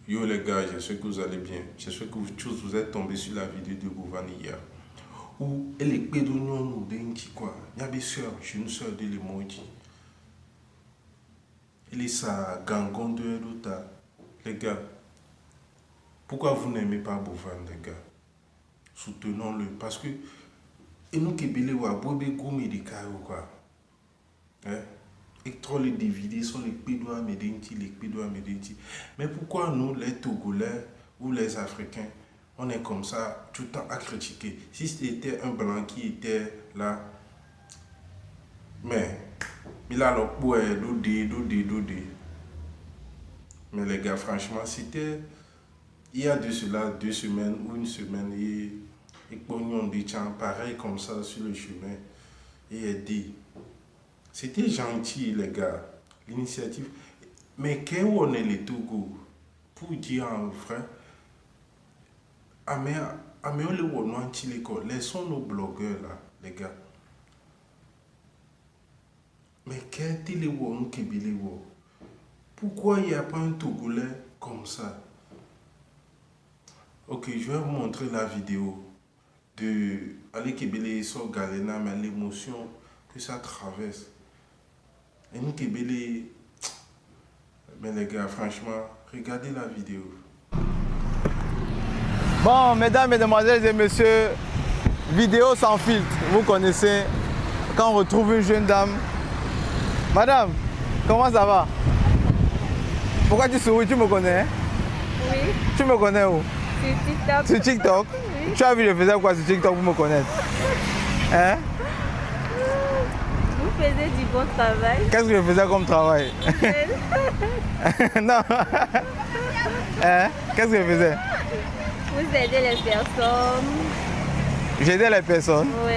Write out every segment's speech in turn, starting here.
Yo les gars, j'espère que vous allez bien. J'espère que vous tous vous êtes tombés sur la vidéo de Bovani hier. Où elle est pédonion ou d'un quoi. Il y a des soeurs, je ne soeur de l'emoji. Il est sa gangon de l'autre. Les gars, pourquoi vous n'aimez pas Bovan, les gars? Soutenons-le. Parce que, et nous qui belé wa bobe goumé de carreau quoi. Hein? Et trop les divider sont les pédois médenti, les pédois médenti. Mais pourquoi nous, les Togolais ou les Africains, on est comme ça tout le temps à critiquer? Si c'était un blanc qui était là, mais il a le poids d'odé. Mais les gars, franchement, c'était il y a de cela 2 semaines ou une semaine, et pognon des gens pareil comme ça sur le chemin. Et il dit. C'était gentil, les gars, l'initiative. Mais qu'est-ce qu'on est les Togo pour dire en vrai, laissons nos blogueurs là, les gars. Mais qu'est-ce que les pourquoi il n'y a pas un Togolais comme ça? Ok, je vais vous montrer la vidéo de Ali Kebele sur Galena, mais l'émotion que ça traverse. Et nous qui belé. Mais les gars, franchement, regardez la vidéo. Bon, mesdames, mesdemoiselles et messieurs, vidéo sans filtre. Vous connaissez, quand on retrouve une jeune dame. Madame, comment ça va? Pourquoi tu souris? Tu me connais? Oui. Tu me connais où? Sur TikTok. Sur TikTok? Oui. Tu as vu, je faisais quoi sur TikTok pour me connaître? Hein? Vous faisiez du bon travail. Qu'est-ce que je faisais comme travail? Non. Hein? Qu'est-ce que je faisais? Vous aidez les personnes. J'aidais les personnes. Oui.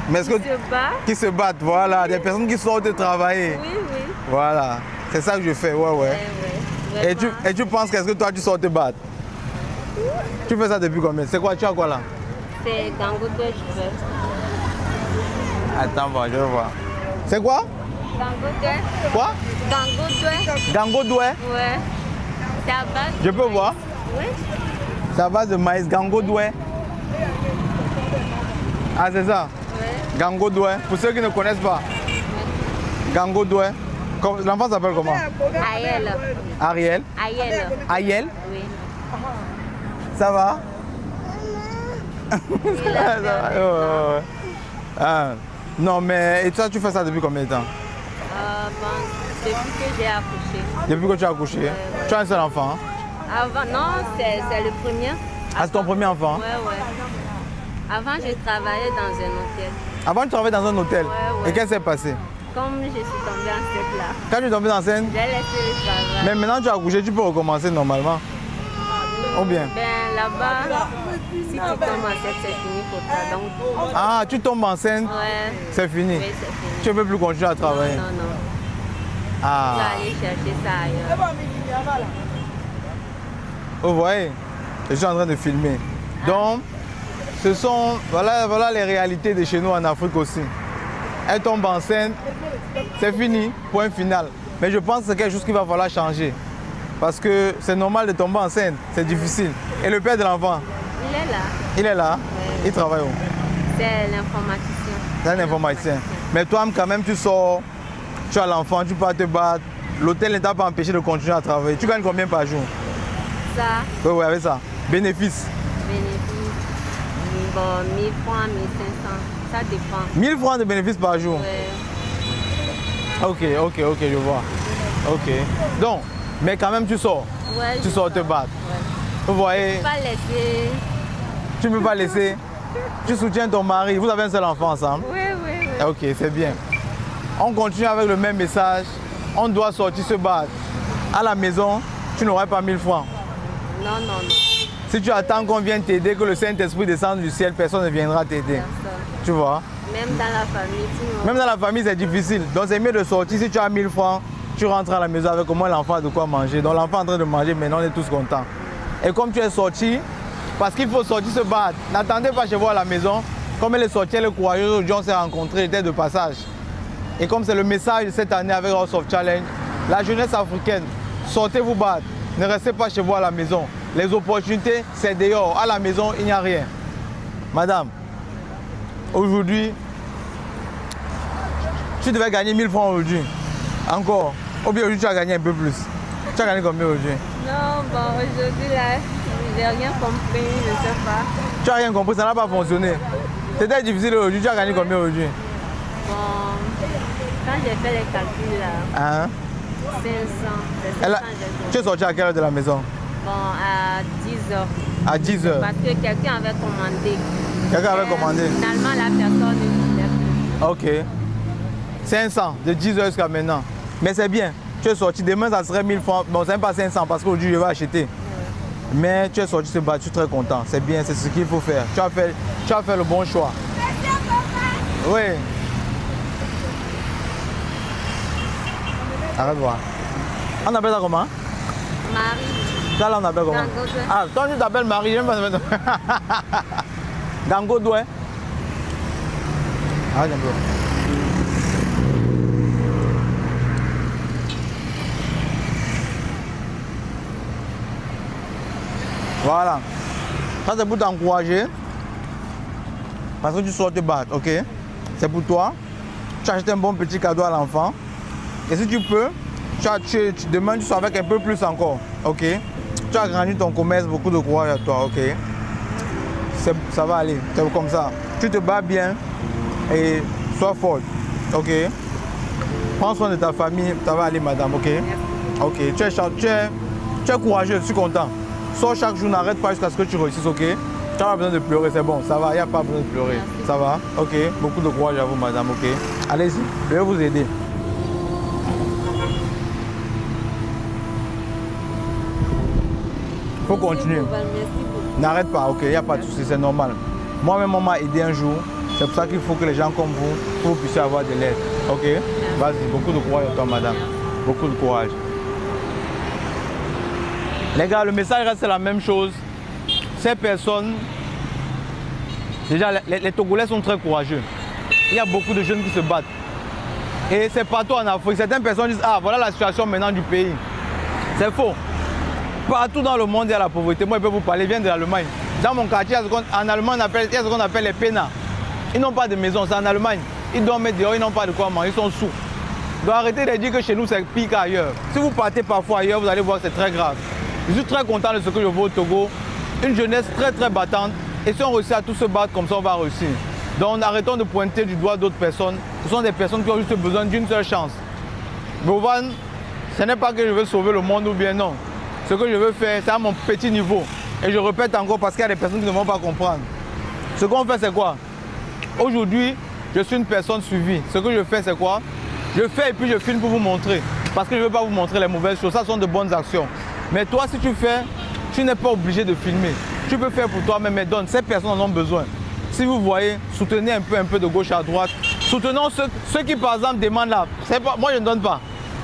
Mais est-ce que Se bat. qui se battent, voilà, des personnes qui sortent de travailler. Oui, oui. Voilà, c'est ça que je fais, ouais. Oui. Et tu penses qu'est-ce que toi tu sors te battre? Tu fais ça depuis combien? C'est quoi, tu as quoi là? C'est Gango Doué, je veux. Attends, bon, je vais voir. C'est quoi? Gango Doué. Quoi? Gango Doué. Gango doué? Ouais. C'est à base. Je peux voir? Oui. C'est à base de maïs, gango doué. Ah, c'est ça? Oui. Gango doué. Pour ceux qui ne connaissent pas. Gango doué. L'enfant s'appelle comment? Ayel. Ariel? Ayel. Ayel? Oui. Ça va? Il a Ça va, fait ouais. Ah, non, mais et toi, tu fais ça depuis combien de temps? Bon, depuis que j'ai accouché. Depuis que tu as accouché? Ouais. Tu as un seul enfant? Hein? Avant, non, c'est le premier. Ah, c'est ton premier enfant? Ouais. Avant, je travaillais dans un hôtel. Avant, tu travaillais dans un hôtel. Ouais. Et qu'est-ce qui s'est passé? Comme je suis tombée enceinte là, Quand tu es tombée enceinte, j'ai laissé le travail. mais maintenant tu as accouché, tu peux recommencer normalement. Ou bien? Ben là-bas, si tu tombes enceinte, c'est fini pour toi. Donc, Ah, tu tombes enceinte, ouais. c'est fini. Oui, c'est fini. Tu ne peux plus continuer à travailler. Non. Tu vas Ah, aller chercher ça ailleurs. vous voyez, je suis en train de filmer. Donc, ce sont, voilà les réalités de chez nous en Afrique aussi. Elle tombe enceinte, c'est fini, point final. Mais je pense que c'est quelque chose qu'il va falloir changer. Parce que c'est normal de tomber enceinte, c'est difficile. Et le père de l'enfant, Il est là. il est là, Ouais. il travaille où? C'est l'informaticien. C'est un informaticien. Mais toi, quand même, tu sors, tu as l'enfant, tu pars te battre. L'hôtel ne t'a pas empêché de continuer à travailler. Tu gagnes combien par jour? Ça, Oui, avec ça. Bénéfice. bénéfice, bon, 1000 francs, 1500. Ça dépend. 1000 francs de bénéfice par jour. Ouais. Ok, je vois. Ok. Donc, mais quand même, tu sors. Ouais, Tu je sors te sors. battre. Ouais. Vous voyez, Pas laisser. tu ne peux pas laisser. Tu soutiens ton mari. Vous avez un seul enfant ensemble. Oui. Ok, c'est bien. On continue avec le même message. On doit sortir se battre. À la maison, tu n'aurais pas 1000 francs. Non. Si tu attends qu'on vienne t'aider, que le Saint-Esprit descende du ciel, personne ne viendra t'aider. Personne. Tu vois? Même dans la famille, tu Même dans la famille, c'est difficile. Donc c'est mieux de sortir. Si tu as 1000 francs, tu rentres à la maison avec au moins l'enfant a de quoi manger. Donc l'enfant est en train de manger, maintenant on est tous contents. Et comme tu es sorti, parce qu'il faut sortir se battre, n'attendez pas chez vous à la maison. Comme elle est sortie, elle est courageuse, aujourd'hui on s'est rencontrés, elle était de passage. Et comme c'est le message de cette année avec House of Challenge, la jeunesse africaine, sortez vous battre. Ne restez pas chez vous à la maison. Les opportunités, c'est dehors. À la maison, il n'y a rien. Madame, aujourd'hui, tu devais gagner 1000 francs aujourd'hui. Encore. Ou bien aujourd'hui, tu as gagné un peu plus. Tu as gagné combien aujourd'hui? Non, bon, aujourd'hui, là, j'ai rien compris, je ne sais pas. Tu n'as rien compris, ça n'a pas fonctionné. C'était difficile aujourd'hui. Tu as gagné combien aujourd'hui? Bon, quand j'ai fait les calculs, là, Hein? 500. C'est 500 j'ai Tu es sorti à quelle heure de la maison? Bon, à 10 heures. À 10 heures. Parce que quelqu'un avait commandé. Quelqu'un avait commandé? Finalement, la personne ne voulait plus. Ok. 500, de 10 heures jusqu'à maintenant. Mais c'est bien. Tu es sorti. Demain, ça serait 1000 francs. Bon, c'est même pas 500 parce qu'aujourd'hui, je vais acheter. Mais tu es sorti se battre, je suis très content. C'est bien, c'est ce qu'il faut faire. Tu as fait le bon choix. Oui. Arrête voir. On appelle ça comment? Marie. Ça là, on appelle comment? Dangodoué. Ah, toi tu t'appelles Marie, j'aime pas te mettre. Dangodoué. Arrête un peu. Voilà. Ça c'est pour t'encourager. Parce que tu sors te battre, ok? C'est pour toi. Tu achètes un bon petit cadeau à l'enfant. Et si tu peux, demain tu sors avec un peu plus encore, ok? Tu as grandi ton commerce, beaucoup de courage à toi, ok? Ça va aller, c'est comme ça. Tu te bats bien et sois forte, ok? Prends soin de ta famille, ça va aller madame, ok? Ok, tu es courageux, je suis content. Sors chaque jour, n'arrête pas jusqu'à ce que tu réussisses, ok? Tu n'as pas besoin de pleurer, c'est bon, ça va, il n'y a pas besoin de pleurer. Ça va? Ok, beaucoup de courage à vous madame, ok? Allez-y, je vais vous aider. Il faut continuer. Merci beaucoup. N'arrête pas, ok, il n'y a pas de souci, c'est normal. Moi-même, on m'a aidé un jour. C'est pour ça qu'il faut que les gens comme vous, que vous puissiez avoir de l'aide. Ok? Vas-y, beaucoup de courage à toi, madame. Beaucoup de courage. Les gars, le message reste la même chose. Ces personnes, déjà, les Togolais sont très courageux. Il y a beaucoup de jeunes qui se battent. Et c'est partout en Afrique. Certaines personnes disent, ah, voilà la situation maintenant du pays. C'est faux. Partout dans le monde, il y a la pauvreté. Moi, je peux vous parler, je viens de l'Allemagne. Dans mon quartier, en Allemagne, il y a ce qu'on appelle les pénas. Ils n'ont pas de maison, c'est en Allemagne. Ils dorment dehors, ils n'ont pas de quoi manger, ils sont sous. Donc arrêtez de dire que chez nous, c'est pire qu'ailleurs. Si vous partez parfois ailleurs, vous allez voir que c'est très grave. Je suis très content de ce que je vois au Togo. Une jeunesse très très battante. Et si on réussit à tous se battre comme ça, on va réussir. Donc arrêtons de pointer du doigt d'autres personnes. Ce sont des personnes qui ont juste besoin d'une seule chance. Bovan, ce n'est pas que je veux sauver le monde ou bien non. Ce que je veux faire, c'est à mon petit niveau. Et je répète encore parce qu'il y a des personnes qui ne vont pas comprendre. Ce qu'on fait, c'est quoi? Aujourd'hui, je suis une personne suivie. Ce que je fais, c'est quoi? Je fais et puis je filme pour vous montrer. Parce que je ne veux pas vous montrer les mauvaises choses. Ça sont de bonnes actions. Mais toi, si tu fais, tu n'es pas obligé de filmer. Tu peux faire pour toi-même, mais donne. Ces personnes en ont besoin. Si vous voyez, soutenez un peu de gauche à droite. Soutenons ceux qui, par exemple, demandent là. Moi, je ne donne pas.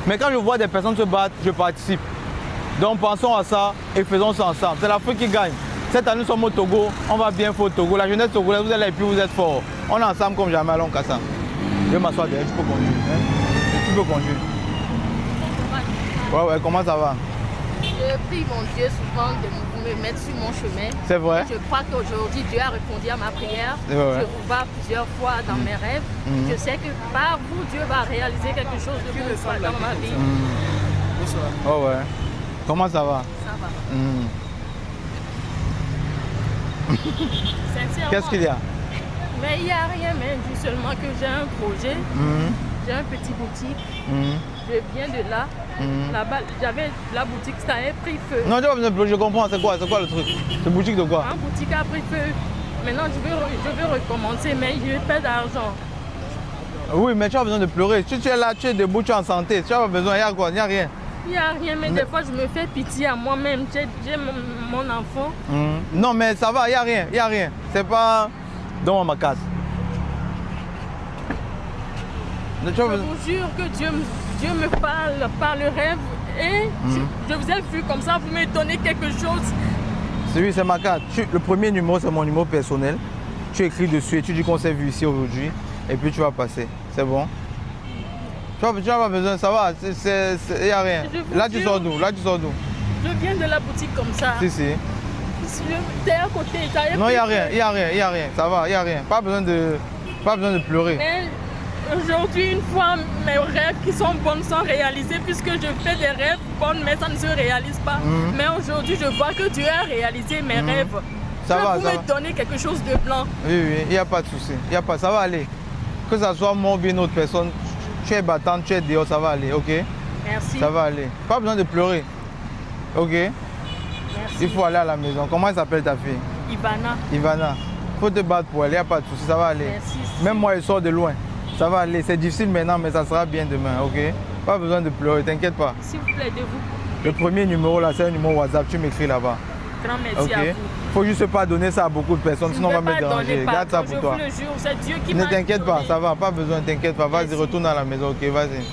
Mais quand je vois des personnes se battre, je participe. Donc pensons à ça et faisons ça ensemble. C'est l'Afrique qui gagne. Cette année, nous sommes au Togo, on va bien faire au Togo. La jeunesse togolaise, vous êtes là et puis vous êtes forts. On est ensemble comme jamais, allons qu'à ça. Je vais m'asseoir derrière, tu peux conduire. Hein? Tu peux conduire. Ouais, comment ça va? Je prie mon Dieu souvent de me mettre sur mon chemin. C'est vrai? Je crois qu'aujourd'hui, Dieu a répondu à ma prière. C'est vrai. Je vous vois plusieurs fois dans mes rêves. Je sais que par vous, Dieu va réaliser quelque chose de bon dans ma vie. Oh ouais. Comment ça va? Ça va. Sincèrement. Qu'est-ce qu'il y a? Mais il n'y a rien, mais je dis seulement que j'ai un projet. J'ai un petit boutique. Je viens de là. Là-bas, j'avais la boutique, ça avait pris feu. Non, je comprends, c'est quoi le truc? C'est boutique de quoi? Ma boutique a pris feu. Maintenant, je veux recommencer, mais je n'ai pas d'argent. Oui, mais tu as besoin de pleurer. Si tu es là, tu es debout, tu es en santé. Tu as besoin, il y a quoi? Il n'y a rien. Il n'y a rien, mais des fois, je me fais pitié à moi-même. J'ai mon enfant. Non, mais ça va, il n'y a rien. C'est pas dans ma case. Je vous jure que Dieu me parle par le rêve et je vous ai vu comme ça, vous me donnez quelque chose. Oui, c'est ma carte. Le premier numéro, c'est mon numéro personnel. Tu écris dessus et tu dis qu'on s'est vu ici aujourd'hui et puis tu vas passer. C'est bon? Tu n'as pas besoin, ça va, il n'y a rien. Là, tu sors d'où? Je viens de la boutique comme ça. Si, si. T'es à côté. Non, il n'y a rien, il n'y a rien, il n'y a rien. Ça va, il n'y a rien. Pas besoin de pleurer. Mais aujourd'hui, une fois, mes rêves qui sont bons sont réalisés puisque je fais des rêves bons, mais ça ne se réalise pas. Mais aujourd'hui, je vois que Dieu a réalisé mes rêves. Ça va, vous ça me va. donner quelque chose de blanc. Oui, oui, il n'y a pas de souci. Il y a pas, ça va aller. Que ça soit moi ou bien une autre personne, tu es battante, tu es dehors, ça va aller, ok? Merci. Ça va aller. Pas besoin de pleurer. Ok? Merci. Il faut aller à la maison. Comment elle s'appelle ta fille? Ivana. Ivana. Faut te battre pour elle, il n'y a pas de souci, ça va aller. Merci. Même moi, je sors de loin. Ça va aller. C'est difficile maintenant, mais ça sera bien demain, ok? Pas besoin de pleurer, t'inquiète pas. S'il vous plaît, de vous. Le premier numéro là, c'est un numéro WhatsApp, tu m'écris là-bas. Grand merci Ok? à vous. Faut juste pas donner ça à beaucoup de personnes, Je sinon on ne va vais me pas déranger. donner, Garde ça pardon, pour toi. Je vous le jure, c'est Dieu qui Ne m'a t'inquiète pas, donné. ça va, pas besoin, t'inquiète pas. Vas-y, Merci. retourne à la maison, ok? Vas-y.